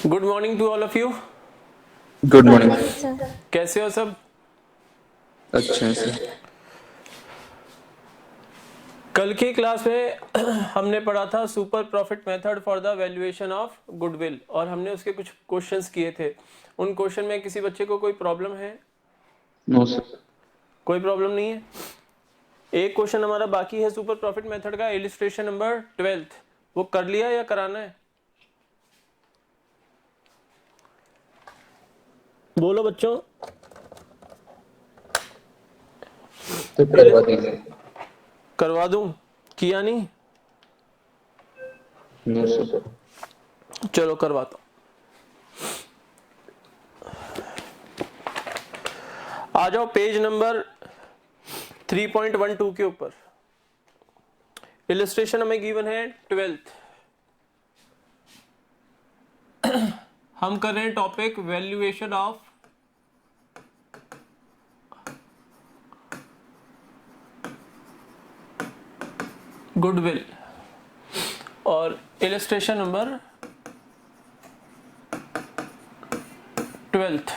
Good morning to all of you. Good good morning. Morning sir. कैसे हो सब? अच्छा है सर। कल की क्लास में हमने पढ़ा था super profit method for the valuation of goodwill और हमने उसके कुछ क्वेश्चंस किए थे। उन क्वेश्चन में किसी बच्चे को कोई प्रॉब्लम है? No sir. कोई प्रॉब्लम नहीं है। एक क्वेश्चन हमारा बाकी है सुपर प्रॉफिट मेथड का, इलिस्ट्रेशन नंबर 12th। वो कर लिया या कराना है? बोलो बच्चों। तो करवा दीजिए। करवा दूं? किया नहीं? No sir. चलो करवाता हूं। आ जाओ पेज नंबर 3.12 के ऊपर। इलिस्ट्रेशन हमें गिवन है 12th। हम कर रहे हैं टॉपिक वैल्यूएशन ऑफ गुडविल और illustration number 12th।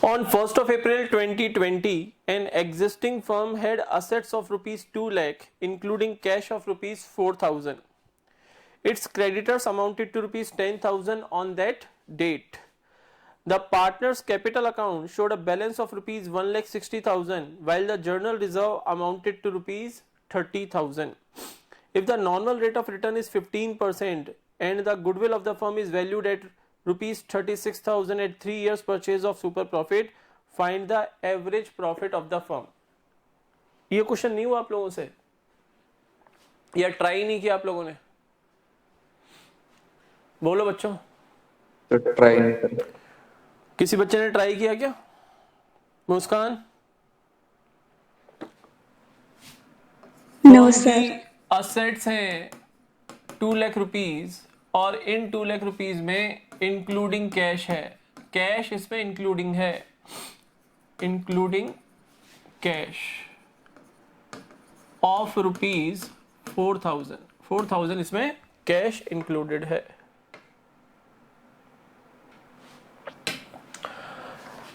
On 1st of April 2020, an existing firm had assets of rupees 2 lakh, including cash of rupees 4,000. Its creditors amounted to rupees 10,000 on that date. The partner's capital account showed a balance of rupees 1,60,000, while the journal reserve amounted to rupees 30,000. If the normal rate of return is 15% and the goodwill of the firm is valued at rupees 36,000 at 3 years purchase of super profit, find the average profit of the firm. ये question नहीं हुआ आप लोगों से या try नहीं किया आप लोगों ने? बोलो बच्चों। तो ट्राई नहीं कर। किसी बच्चे ने ट्राई किया क्या? मुस्कान? No firm sir. की असेट्स हैं 2 लाख रुपीज और इन 2 लाख रुपीज में इंक्लूडिंग कैश है। कैश इसमें इंक्लूडिंग है, इंक्लूडिंग कैश ऑफ रुपीज 4,000 इसमें कैश इंक्लूडेड है।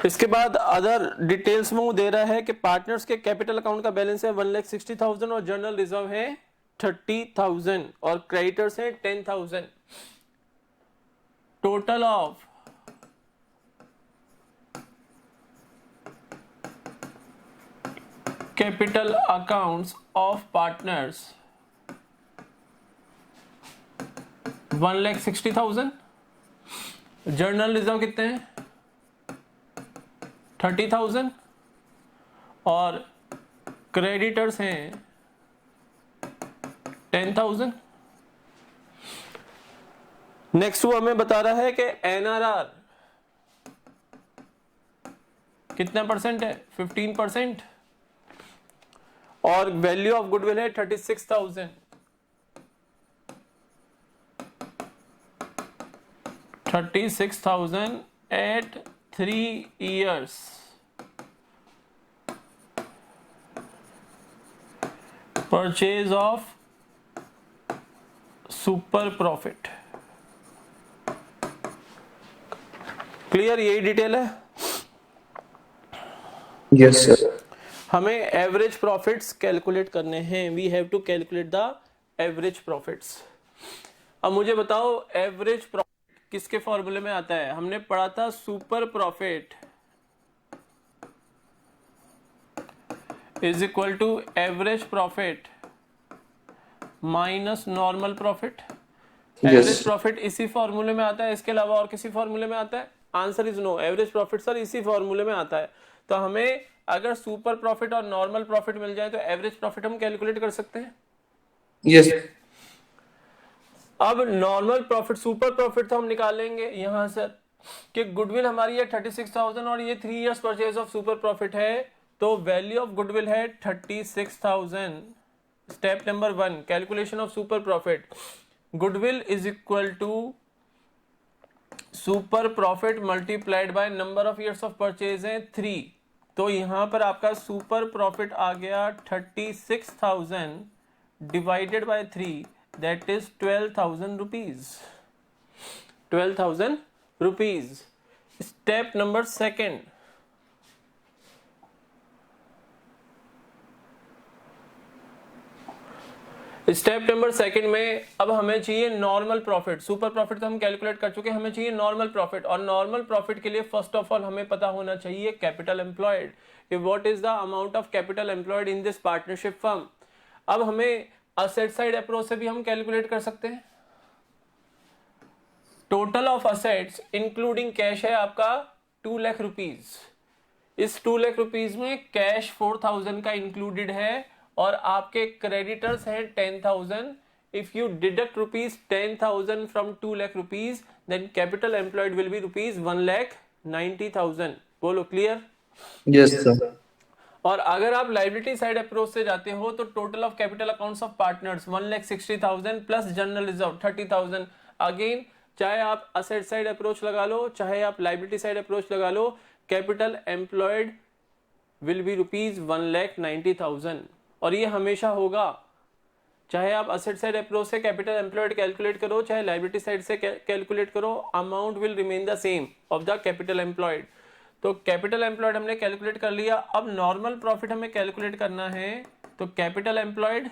इसके बाद अदर डिटेल्स में वो दे रहा है कि पार्टनर्स के कैपिटल अकाउंट का बैलेंस है 1,60,000 और जनरल रिजर्व है 30,000 और क्रेडिटर्स है 10,000। Total of capital accounts of partners 1,60,000। Journal reserve कितने हैं? 30,000 और क्रेडिटर्स हैं 10,000। नेक्स्ट वो हमें बता रहा है कि एनआरआर कितना परसेंट है? 15% और वैल्यू ऑफ गुडविल है 36,000। 36,000 at 3 years। Purchase of super profit. Clear? यही डिटेल है। Yes sir. हमें एवरेज प्रॉफिट्स कैलकुलेट करने हैं। We have to calculate the average profits. अब मुझे बताओ एवरेज प्रॉफिट किसके फॉर्मूले में आता है? हमने पढ़ा था super profit is equal to average profit minus normal profit. Average profit इसी फॉर्मूले में आता है, इसके अलावा और किसी फॉर्मूले में आता है? Answer is no. Average profit sir इसी फॉर्मूले में आता है। तो हमें अगर सुपर प्रॉफिट और नॉर्मल प्रॉफिट मिल जाए तो एवरेज प्रॉफिट हम कैलकुलेट कर सकते हैं। यस। अब नॉर्मल प्रॉफिट, सुपर प्रॉफिट तो हम निकालेंगे यहां से कि गुडविल हमारी है 36,000 और ये 3 years purchase of super profit है, तो वैल्यू ऑफ गुडविल है 36,000। Step number 1 calculation of super profit. Goodwill is equal to super profit multiplied by number of years of purchase है 3। तो यहां पर आपका सुपर प्रॉफिट आ गया 36,000 divided by 3, that is 12,000 rupees. 12,000 rupees. Step number second. Step number second में अब हमें चाहिए नॉर्मल प्रॉफिट. सुपर प्रॉफिट तो हम कैलकुलेट कर चुके हैं, हमें चाहिए नॉर्मल प्रॉफिट. और नॉर्मल प्रॉफिट के लिए फर्स्ट ऑफ ऑल हमें पता होना चाहिए कैपिटल एम्प्लॉयड, कि what is the amount of capital employed in this partnership firm. अब हमें असेट साइड अप्रोच से भी हम कैलकुलेट कर सकते हैं. Total of assets including cash है आपका 2 लाख रुपीज. इस 2 लाख रुपीज में कैश 4,000 का इंक्लूडेड है और आपके क्रेडिटर्स हैं 10,000. If you deduct rupees 10,000 from 2 lakh rupees then capital employed will be rupees 1,90,000. बोलो क्लियर? Yes, sir. और अगर आप लाइबिलिटी साइड अप्रोच से जाते हो तो total of capital accounts of partners 1,60,000 plus general reserve 30,000. Again चाहे आप असेट साइड अप्रोच लगा लो चाहे आप लाइबिलिटी साइड अप्रोच लगा लो, capital employed will be rupees 1,90,000. और ये हमेशा होगा, चाहे आप असेट साइड अप्रोच से कैपिटल एम्प्लॉयड कैलकुलेट करो चाहे लाइबिलिटी साइड से कैलकुलेट करो, amount will remain the same of the capital employed. तो कैपिटल एम्प्लॉयड हमने कैलकुलेट कर लिया. अब नॉर्मल प्रॉफिट हमें कैलकुलेट करना है. तो capital employed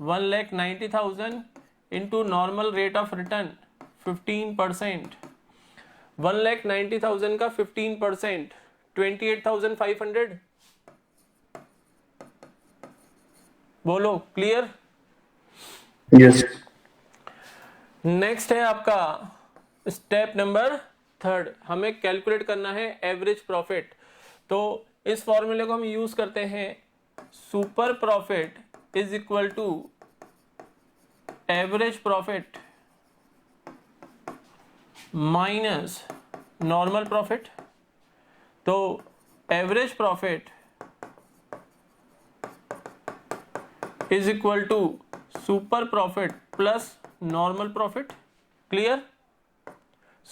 1,90,000 into normal rate of return 15%. 1,90,000 का 15% 28,500. बोलो क्लियर? Yes. नेक्स्ट है आपका स्टेप नंबर थर्ड. हमें कैलकुलेट करना है एवरेज प्रॉफिट. तो इस फॉर्मूले को हम यूज करते हैं. Super profit is equal to average profit minus normal profit. तो average profit is equal to super profit plus normal profit. Clear?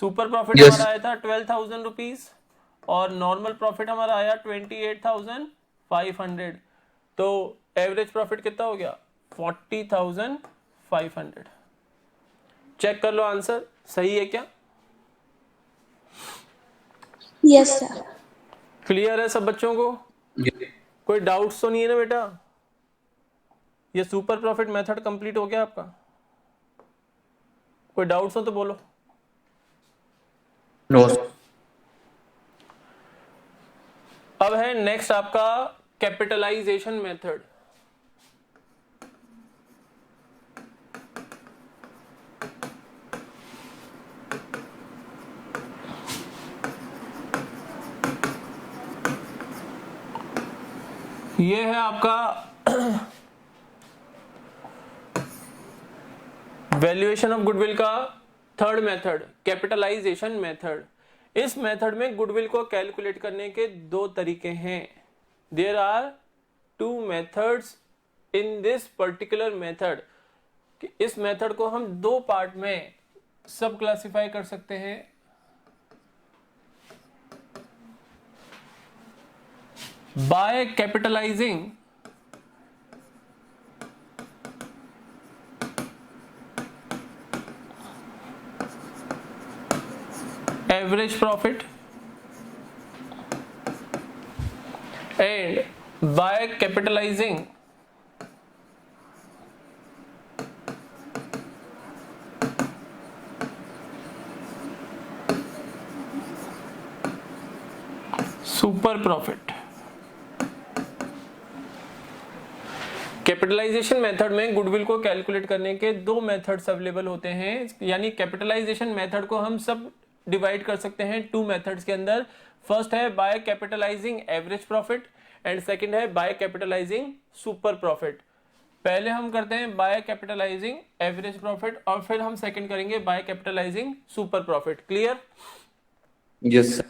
Super profit Yes. हमारा आया था 12,000 रुपीज और नॉर्मल प्रॉफिट हमारा आया 28,500. तो एवरेज प्रॉफिट कितना हो गया? 40,500. चेक कर लो आंसर सही है क्या? Yes sir. क्लियर है सब बच्चों को? Yes. कोई डाउट्स तो नहीं है ना बेटा? ये सुपर प्रॉफिट मेथड कंप्लीट हो गया आपका? कोई डाउट्स हो तो बोलो. No. अब है नेक्स्ट आपका कैपिटलाइजेशन मेथड. ये है आपका वैल्यूएशन ऑफ गुडविल का थर्ड मेथड, कैपिटलाइजेशन मेथड. इस मेथड में गुडविल को कैलकुलेट करने के दो तरीके हैं. There are 2 methods in this particular method. इस मेथड को हम 2 पार्ट में सब क्लासिफाई कर सकते हैं. By capitalizing average profit and by capitalizing super profit. Capitalization method में गुडविल को कैलकुलेट करने के 2 मेथड्स अवेलेबल होते हैं. यानी कैपिटलाइजेशन मेथड को हम सब डिवाइड कर सकते हैं 2 मेथड्स के अंदर. फर्स्ट है by capitalizing average profit and second है बाय कैपिटलाइजिंग सुपर प्रॉफिट. पहले हम करते हैं बाय कैपिटलाइजिंग एवरेज प्रॉफिट और फिर हम सेकंड करेंगे by capitalizing super profit. Clear? Yes, sir.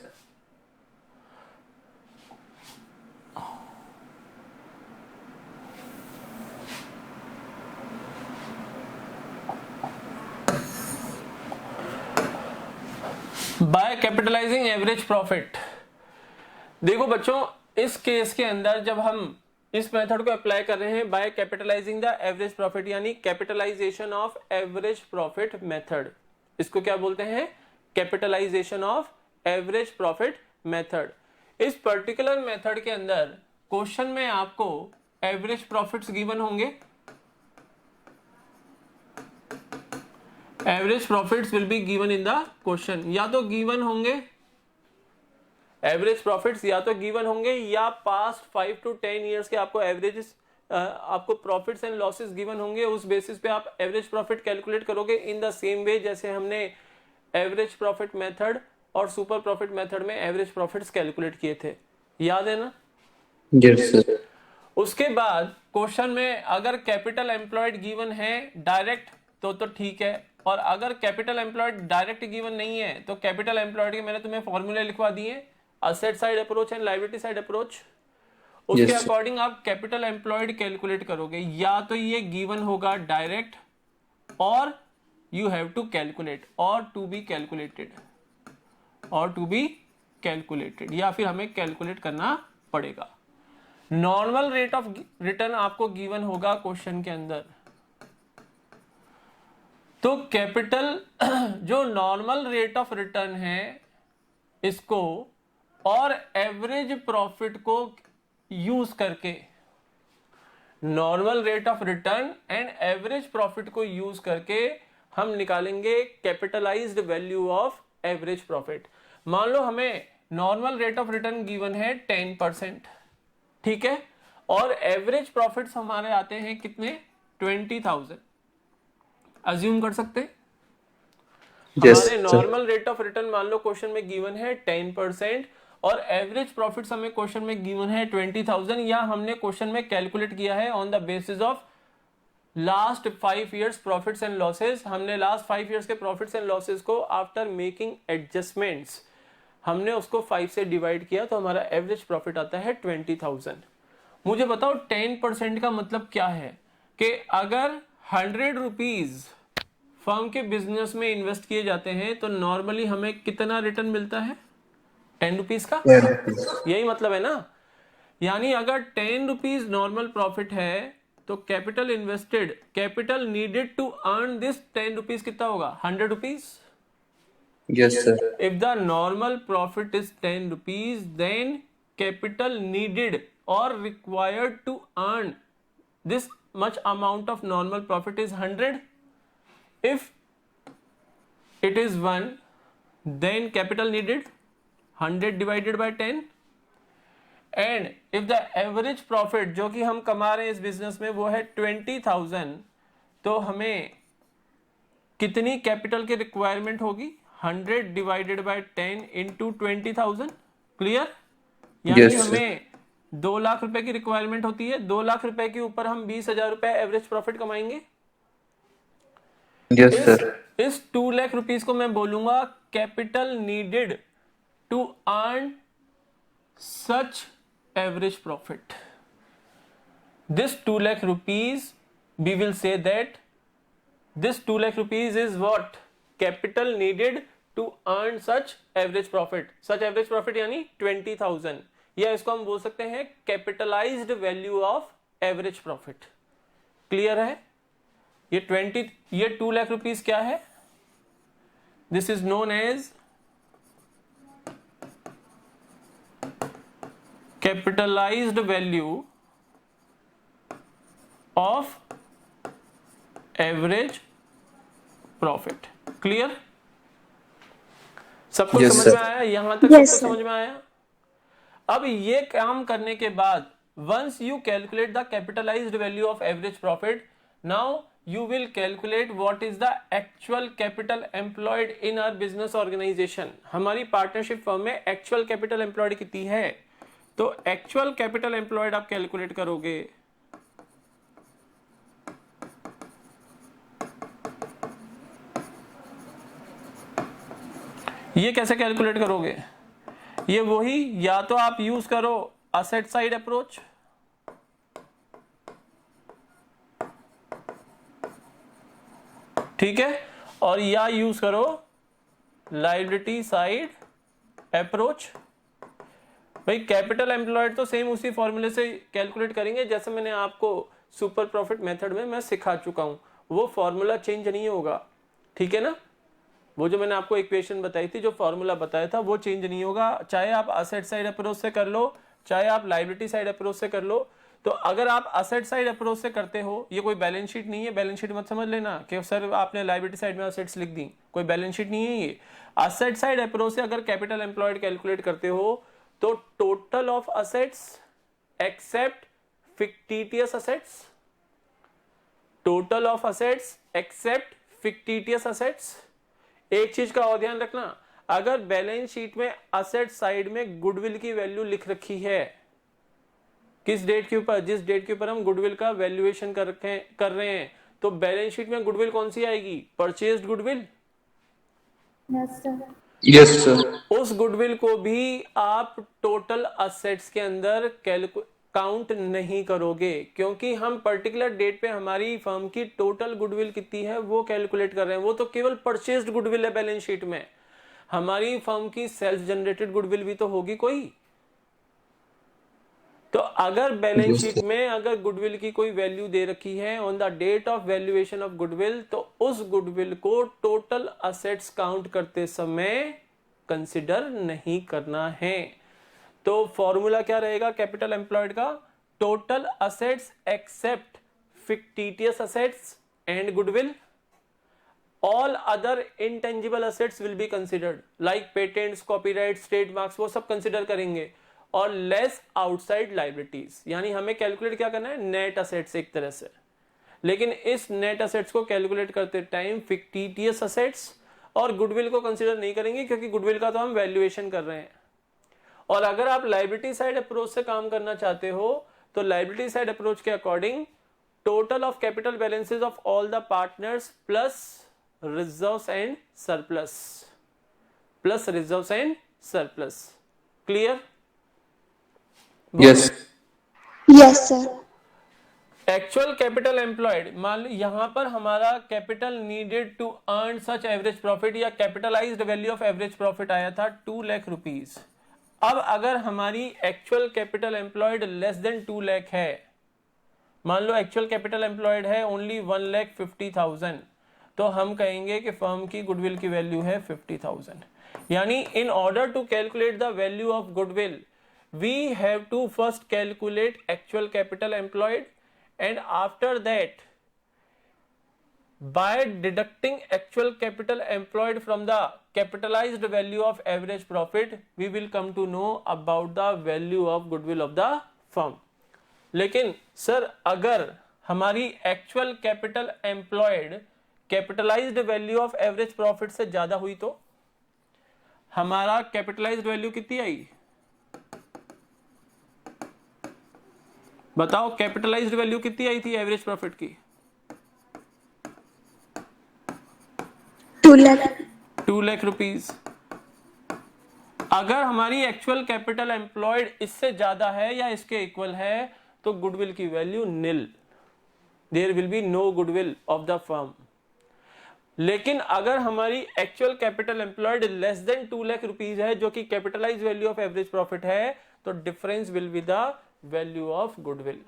By capitalizing average profit. देखो बच्चों, इस केस के अंदर जब हम इस मेथड को अप्लाई कर रहे हैं by capitalising the average profit यानी capitalisation of average profit method. इसको क्या बोलते हैं? Capitalisation of average profit method. इस पर्टिकुलर मेथड के अंदर क्वेश्चन में आपको एवरेज प्रॉफिट्स गिवन होंगे, average profits will be given in the question. या तो गिवन होंगे एवरेज प्रॉफिट्स, या तो गिवन होंगे या पास्ट 5 to 10 ईयर्स के आपको एवरेजेस, आपको प्रॉफिट्स एंड लॉसेस गिवन होंगे। उस बेसिस पे आप एवरेज प्रॉफिट कैलकुलेट करोगे इन द सेम वे जैसे हमने एवरेज प्रॉफिट मेथड और सुपर प्रॉफिट मेथड में एवरेज प्रॉफिट्स कैलकुलेट किए थे, याद है ना? Yes, sir. उसके बाद क्वेश्चन में अगर कैपिटल एम्प्लॉयड गिवन है डायरेक्ट तो ठीक है, और अगर कैपिटल एम्प्लॉयड डायरेक्ट गिवन नहीं है तो कैपिटल एम्प्लॉयड के मैंने तुम्हें फॉर्मूले लिखवा दिए, asset side approach and liability side approach. उसके Yes, sir. अकॉर्डिंग आप कैपिटल एम्प्लॉयड कैलकुलेट करोगे, या तो ये गिवन होगा डायरेक्ट और यू हैव टू कैलकुलेट और टू बी कैलकुलेटेड, और टू बी कैलकुलेटेड, या फिर हमें कैलकुलेट करना पड़ेगा। नॉर्मल रेट ऑफ रिटर्न आपको गिवन होगा क्वेश्चन के अंदर, तो कैपिटल जो नॉर्मल रेट ऑफ रिटर्न है इसको और एवरेज प्रॉफिट को यूज करके, normal rate of return and average profit को यूज करके हम निकालेंगे capitalised value of average profit. मान लो हमें normal rate of return given है 10%, ठीक है, और एवरेज प्रॉफिट्स हमारे आते हैं कितने? 20,000। अज्यूम कर सकते हैं Yes, हमारे sir. Normal rate of return मान लो क्वेश्चन में गिवन है 10% और एवरेज प्रॉफिट्स हमें क्वेश्चन में गिवन है 20,000, या हमने क्वेश्चन में कैलकुलेट किया है on the basis of last 5 years profits and losses. हमने लास्ट 5 इयर्स के प्रॉफिट्स एंड लॉसेस को आफ्टर मेकिंग एडजस्टमेंट्स हमने उसको 5 से डिवाइड किया, तो हमारा एवरेज प्रॉफिट आता है 20,000। मुझे बताओ 10% का मतलब क्या है कि अगर 100 रुपीज फर्म के बिजनेस में इन्वेस्ट किए जाते हैं तो नॉर्मली हमें कितना रिटर्न मिलता है? 10 रुपीज का, 10 rupees. यही मतलब है ना। यानी अगर 10 रुपीज नॉर्मल प्रॉफिट है तो capital invested, capital needed to earn this 10 rupees कितना होगा? 100 rupees. Yes, sir. If the normal profit is 10 rupees, then capital needed or required to earn this much amount of normal profit is 100. If it is 1, then capital needed 100 divided by 10. And if the average profit जो कि हम कमा रहे हैं इस business में वो है 20,000, तो हमें कितनी कैपिटल की रिक्वायरमेंट होगी? 100 डिवाइडेड बाय 10 इंटू 20,000। क्लियर? यानी Yes, sir. हमें 2 लाख रुपए की रिक्वायरमेंट होती है, 2 लाख रुपए के ऊपर हम 20,000 रुपए एवरेज प्रॉफिट कमाएंगे। Yes, sir. इस 2 लाख रुपीस को मैं बोलूंगा capital needed to earn such average profit. This 2 lakh rupees, we will say that this 2 lakh rupees is what? Capital needed to earn such average profit. Such average profit यानी 20,000, या इसको हम बोल सकते हैं capitalized value of average profit। Clear है? ये 2 lakh rupees क्या है? This is known as capitalized value of average profit. Clear? सबको Yes, समझ sir. में आया? यहां तक Yes, सबको sir. समझ में आया? अब ये काम करने के बाद once you calculate the capitalized value of average profit, now you will calculate what is the actual capital employed in our business organization। हमारी पार्टनरशिप फर्म में एक्चुअल कैपिटल एम्प्लॉयड कितनी है, तो एक्चुअल कैपिटल एम्प्लॉयड आप calculate करोगे। ये कैसे calculate करोगे? ये वही, या तो आप यूज करो असेट साइड अप्रोच, ठीक है, और या यूज करो लायबिलिटी साइड अप्रोच। भाई कैपिटल एम्प्लॉयड तो सेम उसी फॉर्मूले से कैलकुलेट करेंगे जैसे मैंने आपको सुपर प्रॉफिट मेथड में मैं सिखा चुका हूं, वो फॉर्मूला चेंज नहीं होगा, ठीक है ना। वो जो मैंने आपको इक्वेशन बताई थी, जो फॉर्मूला बताया था, वो चेंज नहीं होगा, चाहे आप असेट साइड अप्रोच से कर लो, चाहे आप लायबिलिटी साइड अप्रोच से कर लो। तो अगर आप असेट साइड अप्रोच से करते हो, ये कोई बैलेंस शीट नहीं है, बैलेंस शीट मत समझ लेना कि सर आपने लायबिलिटी साइड में असेट्स लिख दी, कोई बैलेंस शीट नहीं है ये। असेट साइड अप्रोच से अगर कैपिटल एम्प्लॉयड कैलकुलेट करते हो तो total of assets except fictitious assets, total of assets except fictitious assets. एक चीज का और ध्यान रखना, अगर बैलेंस शीट में असेट साइड में गुडविल की वैल्यू लिख रखी है, किस डेट के ऊपर, जिस डेट के ऊपर हम गुडविल का वैल्यूएशन कर रहे हैं, तो बैलेंस शीट में गुडविल कौन सी आएगी? Purchased goodwill. Yes sir. उस गुडविल को भी आप टोटल असेट्स के अंदर काउंट नहीं करोगे, क्योंकि हम पर्टिकुलर डेट पे हमारी फर्म की टोटल गुडविल कितनी है वो कैलकुलेट कर रहे हैं। वो तो केवल परचेज्ड गुडविल है बैलेंस शीट में, हमारी फर्म की सेल्फ जनरेटेड गुडविल भी तो होगी कोई। तो अगर बैलेंस शीट में अगर गुडविल की कोई वैल्यू दे रखी है on the date of valuation of goodwill, तो उस गुडविल को टोटल असेट्स काउंट करते समय कंसिडर नहीं करना है। तो फॉर्मूला क्या रहेगा कैपिटल एम्प्लॉयड का? Total assets except fictitious assets and goodwill, all other intangible assets will be considered, like patents, copyrights, trademarks, वो सब कंसिडर करेंगे, और लेस आउटसाइड लाइबिलिटीज। यानी हमें कैलकुलेट क्या करना है? नेट असेट्स एक तरह से। लेकिन इस नेट असेट्स को कैलकुलेट करते टाइम फिक्टिटियस असेट्स और गुडविल को कंसिडर नहीं करेंगे, क्योंकि गुडविल का तो हम वैल्यूएशन कर रहे हैं। और अगर आप लाइबिलिटी साइड अप्रोच से काम करना चाहते हो तो लाइबिलिटी साइड अप्रोच के according total of capital balances of all the partners plus reserves and surplus, plus reserves and surplus. Clear? Yes Yes, sir. Actual capital employed, मान लो यहां पर हमारा capital needed to earn such average profit या capitalised value of average profit आया था 2 lakh rupees. अब अगर हमारी actual capital employed less than 2 lakh है, मान लो एक्चुअल कैपिटल एम्प्लॉयड है ओनली 1,50,000, तो हम कहेंगे कि फर्म की गुडविल की वैल्यू है 50,000। यानी in order to calculate the value of goodwill we have to first calculate actual capital employed, and after that by deducting actual capital employed from the capitalized value of average profit we will come to know about the value of goodwill of the firm। लेकिन sir अगर हमारी actual capital employed capitalised value of average profit से ज्यादा हुई तो हमारा capitalised value कितनी आई? बताओ, कैपिटलाइज्ड वैल्यू कितनी आई थी एवरेज प्रॉफिट की? 2 lakh. 2 लाख रुपीस। अगर हमारी एक्चुअल कैपिटल एम्प्लॉयड इससे ज्यादा है या इसके इक्वल है तो गुडविल की value nil, there will be no goodwill of the firm. लेकिन अगर हमारी actual capital employed less than 2 lakh rupees है, जो कि capitalized value of average profit है, तो difference will be the value of goodwill.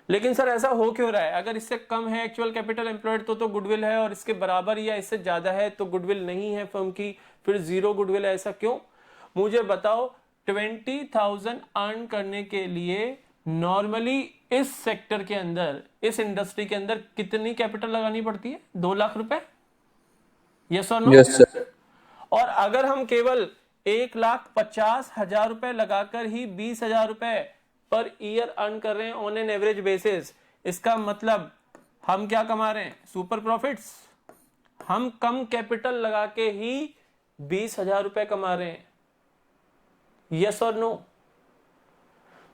लेकिन सर ऐसा हो क्यों रहा है? अगर इससे कम है एक्चुअल कैपिटल एम्प्लॉयड तो गुडविल है, और इसके बराबर या इससे ज्यादा है तो गुडविल नहीं है फर्म की, फिर जीरो गुडविल है, ऐसा क्यों? मुझे बताओ, 20,000 अर्न करने के लिए नॉर्मली इस सेक्टर के अंदर, इस इंडस्ट्री के अंदर कितनी कैपिटल लगानी पड़ती है? 2 लाख रुपए? यस और नो? Yes sir. और अगर हम केवल 1,50,000 रुपए लगाकर ही 20,000 रुपए पर ईयर अर्न कर रहे हैं ऑन एन एवरेज बेसिस, इसका मतलब हम क्या कमा रहे हैं? Super profits. हम कम कैपिटल लगा के ही 20,000 रुपए कमा रहे हैं। यस और नो?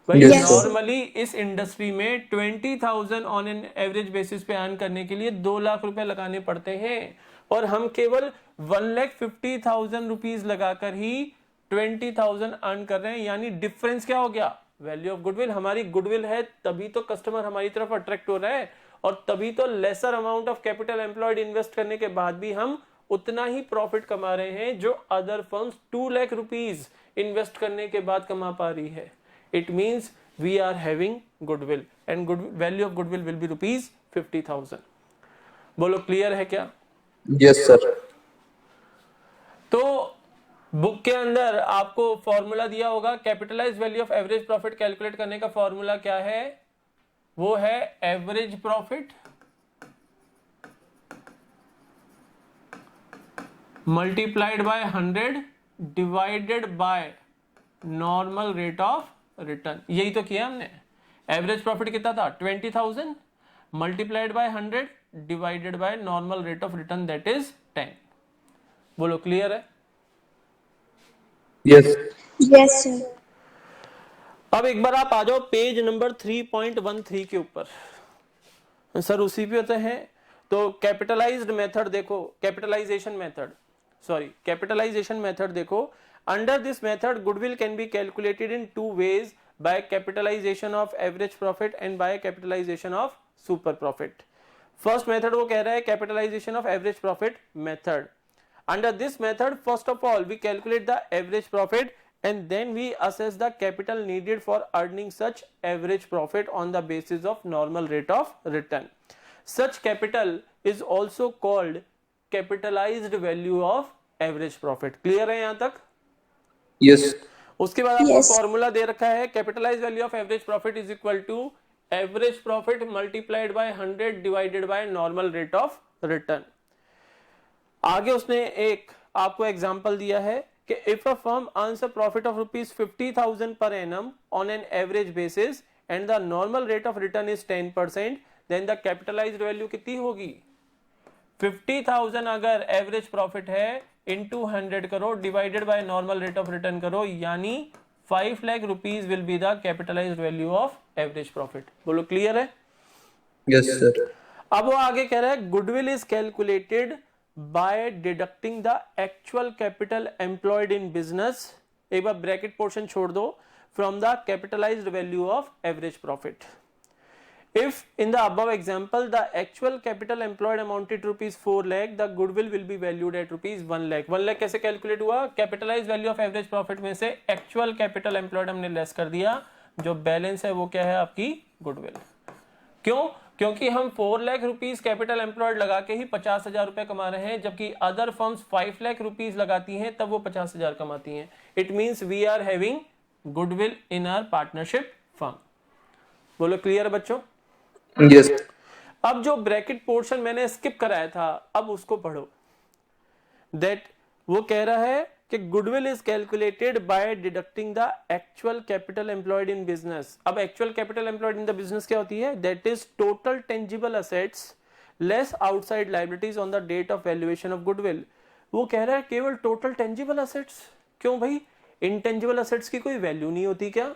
भाई Yes, sir. नॉर्मली इस इंडस्ट्री में 20,000 ऑन एन एवरेज बेसिस पे अर्न करने के लिए 2 लाख रुपए लगाने पड़ते हैं, और हम केवल 1,50,000 रुपीज लगाकर ही 20,000 अर्न कर रहे हैं। यानी डिफरेंस क्या हो गया? Value of goodwill. हमारी गुडविल है तभी तो कस्टमर हमारी तरफ अट्रैक्ट हो रहा है, और तभी तो lesser amount of capital employed invest करने के बाद भी हम उतना ही प्रॉफिट कमा रहे हैं जो other firms 2 lakh rupees invest करने के बाद कमा पा रही है। It means we are having goodwill, and value of goodwill will be ₹50,000। बोलो, क्लियर है क्या? Yes sir. बुक के अंदर आपको फॉर्मूला दिया होगा, capitalize value of average profit calculate करने का फॉर्मूला क्या है, वो है average profit multiplied by 100 divided by normal rate of return. यही तो किया हमने। एवरेज प्रॉफिट कितना था 20,000 multiplied by 100 divided by normal rate of return that is 10। बोलो क्लियर है? Yes. Yes, sir. अब एक बार आप आ जाओ पेज नंबर 3.13 के ऊपर। सर उसी पे होते हैं तो कैपिटलाइज्ड मेथड देखो, कैपिटलाइजेशन मेथड देखो। Under this method goodwill can be calculated in two ways, by capitalisation of average profit and by capitalisation of super profit. First method वो कह रहा है capitalization of average profit method. Under this method, first of all, we calculate the average profit and then we assess the capital needed for earning such average profit on the basis of normal rate of return. Such capital is also called capitalized value of average profit. Clear है यहाँ तक? Yes. उसके बाद आपको Yes. Formula दे रखा है capitalize value of average profit is equal to average profit multiplied by 100 divided by normal rate of return. आगे उसने एक आपको एग्जांपल दिया है कि if a firm earns a profit of ₹50,000 per annum on an average basis and the normal rate of return is 10%, then the capitalized value कितनी होगी? 50,000 अगर एवरेज प्रॉफिट है इनटू 100 करो divided by normal rate of return करो, यानी 5 lakh rupees will be the capitalized value of average profit. बोलो clear है? Yes, sir. अब वो आगे कह रहा है goodwill is calculated by deducting the actual capital employed in business, एक बार ब्रैकेट पोर्शन छोड़ दो, from the capitalized value of average profit. If in the above example the actual capital employed amounted to ₹4 lakh, the goodwill will be valued at ₹1 lakh। 1 lakh कैसे calculate हुआ? Capitalize value of average profit में से actual capital employed हमने less कर दिया, जो balance है वो क्या है आपकी गुडविल। क्यों? क्योंकि हम 4 लाख रुपीज कैपिटल एम्प्लॉयड लगा के ही 50,000 रुपए कमा रहे हैं, जबकि अदर फर्म्स 5 लाख रुपीज लगाती हैं तब वो 50,000 कमाती हैं। It means we are having goodwill in our partnership firm. बोलो क्लियर बच्चों? Yes. अब जो ब्रैकेट पोर्शन मैंने स्किप कराया था अब उसको पढ़ो। दैट वो कह रहा है कि goodwill is calculated by deducting the actual capital employed in business. अब actual capital employed in the business क्या होती है? That is total tangible assets less outside liabilities on the date of valuation of goodwill. वो कह रहा है केवल total tangible assets. क्यों भाई? इनटेंजिबल असेट्स की कोई वैल्यू नहीं होती क्या?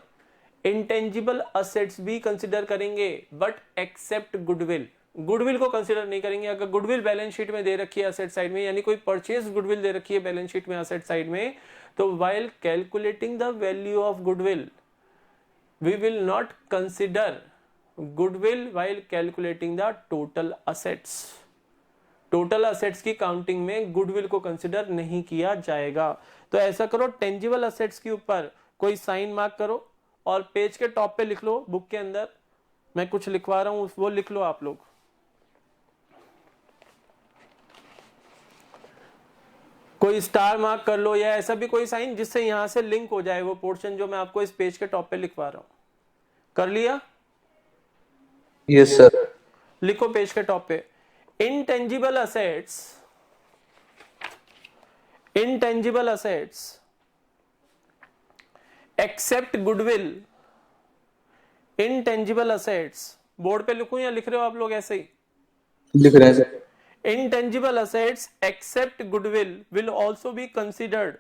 इंटेंजिबल असेट्स भी कंसिडर करेंगे बट एक्सेप्ट गुडविल। गुडविल को कंसिडर नहीं करेंगे। अगर गुडविल बैलेंस शीट में दे रखी है असेट साइड में, यानी कोई परचेज गुडविल दे रखी है बैलेंस शीट में असेट साइड में, तो while calculating the value of goodwill we will not consider goodwill while calculating the total assets. Total assets की काउंटिंग में गुडविल को कंसिडर नहीं किया जाएगा। तो ऐसा करो, टेंजिबल असेट्स के ऊपर कोई साइन मार्क करो और पेज के टॉप पे लिख लो, बुक के अंदर मैं कुछ लिखवा रहा हूं वो लिख लो आप लोग। कोई स्टार मार्क कर लो या ऐसा भी कोई साइन जिससे यहां से लिंक हो जाए वो पोर्शन जो मैं आपको इस पेज के टॉप पे लिखवा रहा हूं। कर लिया? Yes, sir. लिखो पेज के टॉप पे, intangible assets except goodwill, intangible assets, board पे लिखूं या लिख रहे हो आप लोग ऐसे ही? लिख रहे हैं sir. Intangible assets except goodwill will also be considered.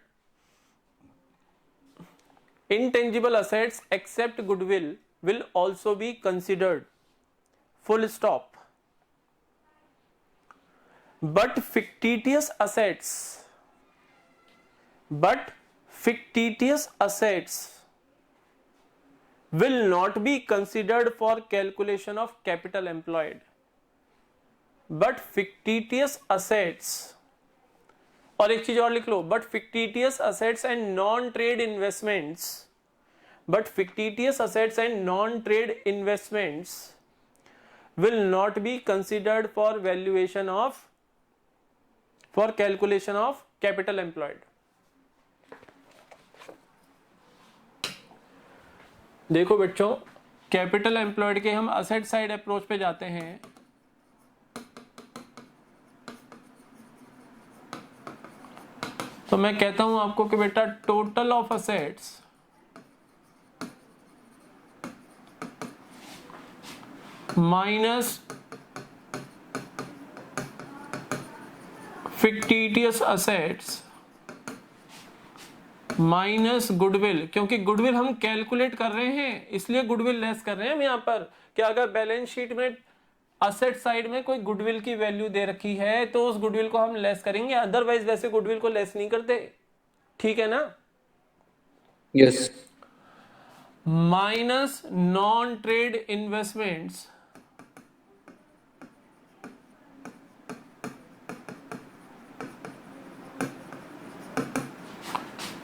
Intangible assets except goodwill will also be considered. Full stop. But fictitious assets will not be considered for calculation of capital employed. But fictitious assets, और एक चीज और लिख लो, but fictitious assets and non-trade investments will not be considered for calculation of capital employed. देखो बच्चों, capital employed के हम asset side approach पे जाते हैं। तो मैं कहता हूं आपको कि बेटा total of assets minus fictitious assets minus goodwill, क्योंकि गुडविल हम कैलकुलेट कर रहे हैं इसलिए गुडविल लेस कर रहे हैं हम यहाँ पर। कि अगर बैलेंस शीट में असेट साइड में कोई गुडविल की वैल्यू दे रखी है तो उस गुडविल को हम लेस करेंगे, अदरवाइज वैसे गुडविल को लेस नहीं करते। ठीक है ना? Yes minus non trade investments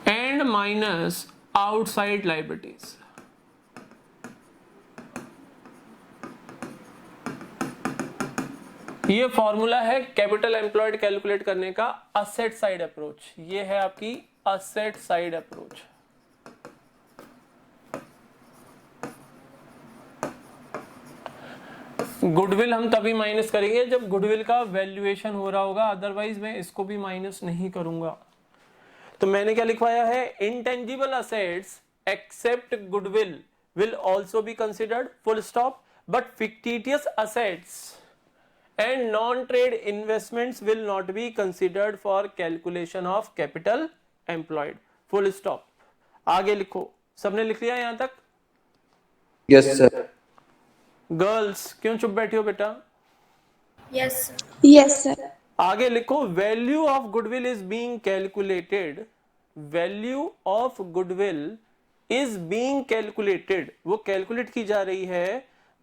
and minus outside liabilities. ये फॉर्मूला है कैपिटल एम्प्लॉयड कैलकुलेट करने का, असेट साइड अप्रोच। ये है आपकी असेट साइड अप्रोच। गुडविल हम तभी माइनस करेंगे जब गुडविल का वैल्यूएशन हो रहा होगा, अदरवाइज मैं इसको भी माइनस नहीं करूंगा। तो मैंने क्या लिखवाया है, intangible assets except goodwill will also be considered, full stop, but fictitious assets and non-trade investments will not be considered for calculation of capital employed, full stop। आगे लिखो, सबने लिख लिया यहां तक? Yes sir. गर्ल्स क्यों चुप बैठी हो बेटा? Yes, sir. Yes, sir. आगे लिखो, value of goodwill is being calculated, value of goodwill is being calculated, वो कैलकुलेट की जा रही है,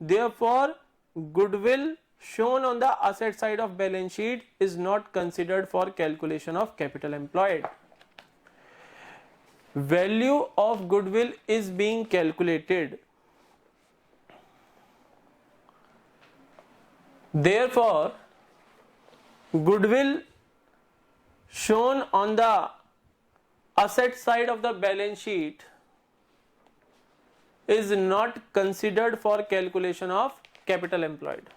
therefore goodwill shown on the asset side of balance sheet is not considered for calculation of capital employed। Value of goodwill is being calculated, therefore goodwill shown on the asset side of the balance sheet is not considered for calculation of capital employed।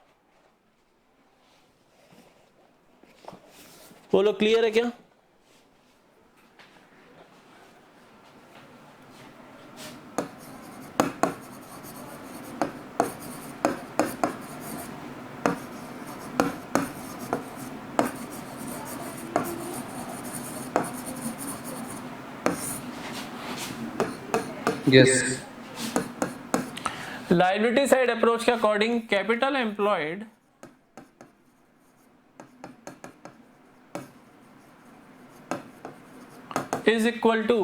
बोलो clear है क्या? Yes liability side approach के according capital employed is equal to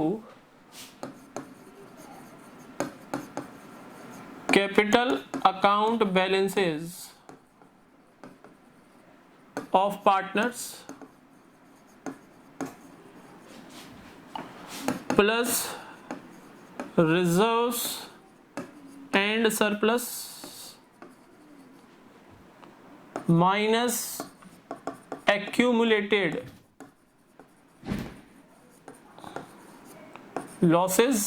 capital account balances of partners plus reserves and surplus minus accumulated losses,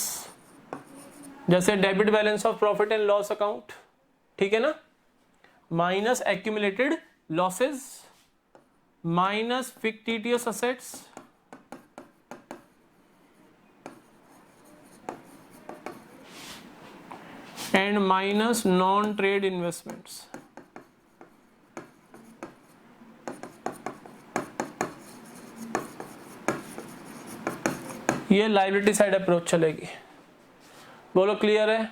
जैसे debit balance of profit and loss account, ठीक है ना, minus accumulated losses minus fictitious assets and minus non trade investments. ये liability side approach चलेगी। बोलो clear है?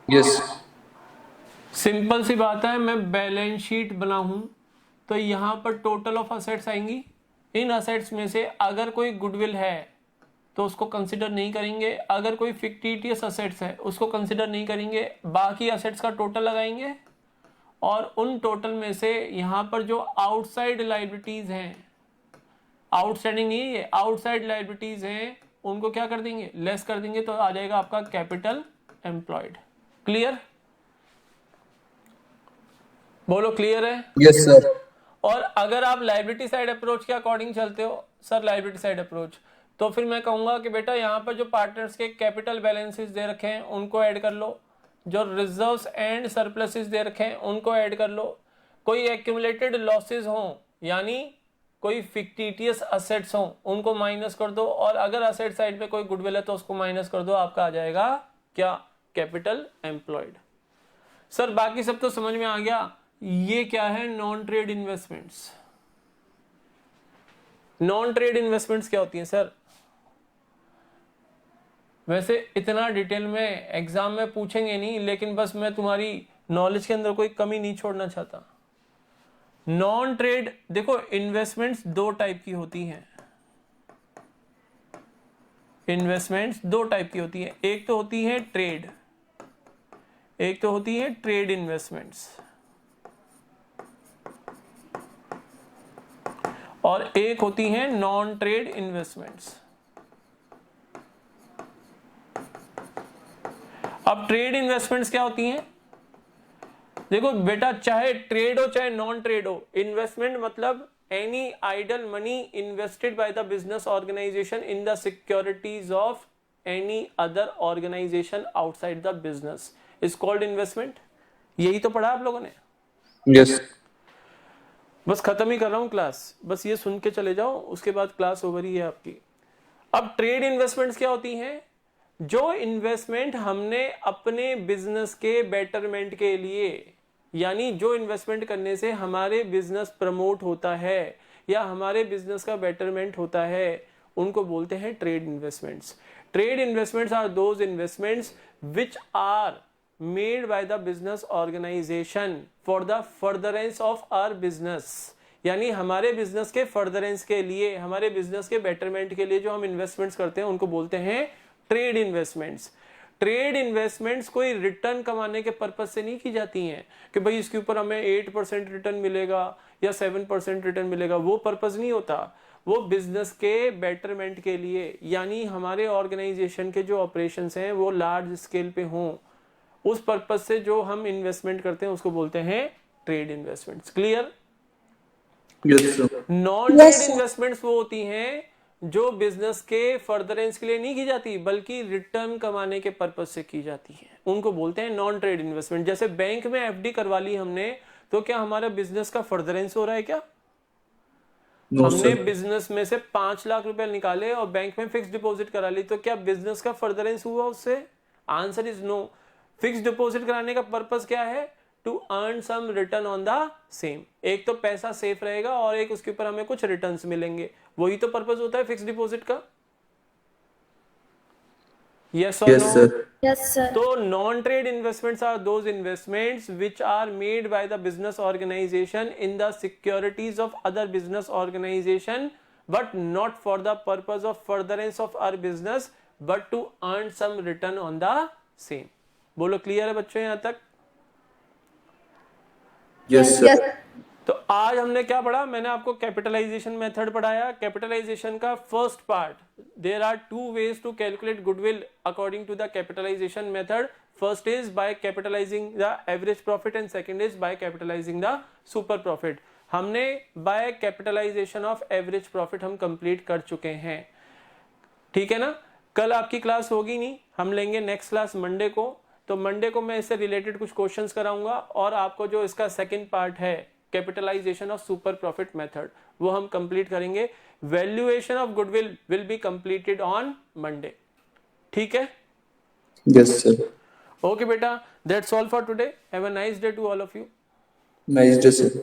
Yes simple सी बात है, मैं बैलेंस शीट बनाऊं तो यहां पर टोटल ऑफ असेट्स आएंगी, इन असेट्स में से अगर कोई गुडविल है तो उसको कंसिडर नहीं करेंगे, अगर कोई फिक्टिटियस असेट्स है उसको कंसिडर नहीं करेंगे, बाकी असेट्स का टोटल लगाएंगे और उन टोटल में से यहां पर जो आउटसाइड लायबिलिटीज हैं, आउटस्टैंडिंग नहीं है ये, आउटसाइड लायबिलिटीज हैं, उनको क्या कर देंगे, लेस कर देंगे, तो आ जाएगा आपका कैपिटल एम्प्लॉयड। क्लियर? बोलो क्लियर है? Yes sir. और अगर आप लायबिलिटी साइड अप्रोच के अकॉर्डिंग चलते हो, सर लायबिलिटी साइड अप्रोच, तो फिर मैं कहूंगा कि बेटा यहाँ पर जो पार्टनर्स के कैपिटल बैलेंसेस दे रखे हैं उनको ऐड कर लो, जो रिजर्व्स एंड सरप्लसेस दे रखे हैं उनको ऐड कर लो, कोई एक्यूमुलेटेड लॉसेस हों यानी कोई फिक्टिटियस असेट्स हों उनको माइनस कर दो, और अगर असेट साइड पे कोई गुडविल है तो उसको माइनस कर दो, आपका आ जाएगा क्या, कैपिटल एम्प्लॉयड। सर बाकी सब तो समझ में आ गया, ये क्या है, non trade investments. Non trade investments क्या होती हैं सर? वैसे इतना डिटेल में एग्जाम में पूछेंगे नहीं, लेकिन बस मैं तुम्हारी नॉलेज के अंदर कोई कमी नहीं छोड़ना चाहता। नॉन ट्रेड, देखो इन्वेस्टमेंट्स दो टाइप की होती हैं, इन्वेस्टमेंट्स दो टाइप की होती हैं, एक तो होती है ट्रेड, एक तो होती है ट्रेड इन्वेस्टमेंट्स, और एक होती है नॉन ट्रेड इन्वेस्टमेंट्स। अब ट्रेड इन्वेस्टमेंट्स क्या होती हैं? देखो बेटा, चाहे ट्रेड हो चाहे नॉन ट्रेड हो, इन्वेस्टमेंट मतलब any idle money invested by the business organization in the securities of any other organization outside the business is called investment. यही तो पढ़ा आप लोगों ने? यस। बस खत्म ही कर रहा हूं क्लास, बस ये सुन के चले जाओ, उसके बाद क्लास ओवर ही है आपकी। अब ट्रेड इन्वेस्टमेंट्स क्या होती हैं? जो इन्वेस्टमेंट हमने अपने बिजनेस के बेटरमेंट के लिए, यानी जो इन्वेस्टमेंट करने से हमारे बिजनेस प्रमोट होता है या हमारे बिजनेस का बेटरमेंट होता है, उनको बोलते हैं trade investments. Trade investments are those investments which are made by the business organization for the furtherance of our business, यानी हमारे बिजनेस के फर्दरेंस के लिए, हमारे बिजनेस के बेटरमेंट के लिए जो हम इन्वेस्टमेंट्स करते हैं उनको बोलते हैं ट्रेड इन्वेस्टमेंट्स। ट्रेड इन्वेस्टमेंट्स कोई रिटर्न कमाने के पर्पज से नहीं की जाती हैं कि भाई इसके ऊपर हमें 8% रिटर्न मिलेगा या 7% रिटर्न मिलेगा, वो पर्पज नहीं होता। वो बिजनेस के बेटरमेंट के लिए, यानी हमारे ऑर्गेनाइजेशन के जो ऑपरेशंस हैं वो लार्ज स्केल पे हों, उस पर्पज से जो हम इन्वेस्टमेंट करते हैं उसको बोलते हैं trade investments. Clear? Non trade investments वो होती हैं जो बिजनेस के फर्दरेंस के लिए नहीं की जाती बल्कि रिटर्न कमाने के पर्पज से की जाती है, उनको बोलते हैं नॉन ट्रेड इन्वेस्टमेंट। जैसे बैंक में एफडी करवा ली हमने, तो क्या हमारा बिजनेस का फर्दरेंस हो रहा है क्या? हमने बिजनेस में से 5 लाख रुपए निकाले और बैंक में फिक्स डिपॉजिट करा ली, तो क्या बिजनेस का फर्दरेंस हुआ उससे? Answer is no. Fix deposit कराने का पर्पज क्या है? To earn some return on the same. एक तो पैसा सेफ रहेगा और एक उसके ऊपर हमें कुछ रिटर्न्स मिलेंगे, वही तो पर्पज होता है फिक्स डिपॉजिट का। यस और नो? Yes, sir. तो non trade investments are those investments which are made by the business organization in the securities of other business organization but not for the purpose of furtherance of our business but to earn some return on the same. बोलो clear है बच्चों यहां तक? Yes sir. तो आज हमने क्या पढ़ा? मैंने आपको कैपिटलाइजेशन मेथड पढ़ाया। कैपिटलाइजेशन का first part, there are 2 ways to calculate goodwill according to the capitalisation method. First is by capitalising the average profit and second is by capitalising the super profit. हमने by capitalisation of average profit हम complete कर चुके हैं, ठीक है ना? कल आपकी क्लास होगी नहीं, हम लेंगे नेक्स्ट क्लास मंडे को। तो मंडे को मैं इससे रिलेटेड कुछ क्वेश्चंस कराऊंगा और आपको जो इसका सेकंड पार्ट है capitalization of super profit method, वो हम कंप्लीट करेंगे। Valuation of goodwill will be completed on Monday, ठीक है? Yes sir. ओके बेटा, that's all for today. Have a nice day to all of you. Nice day sir.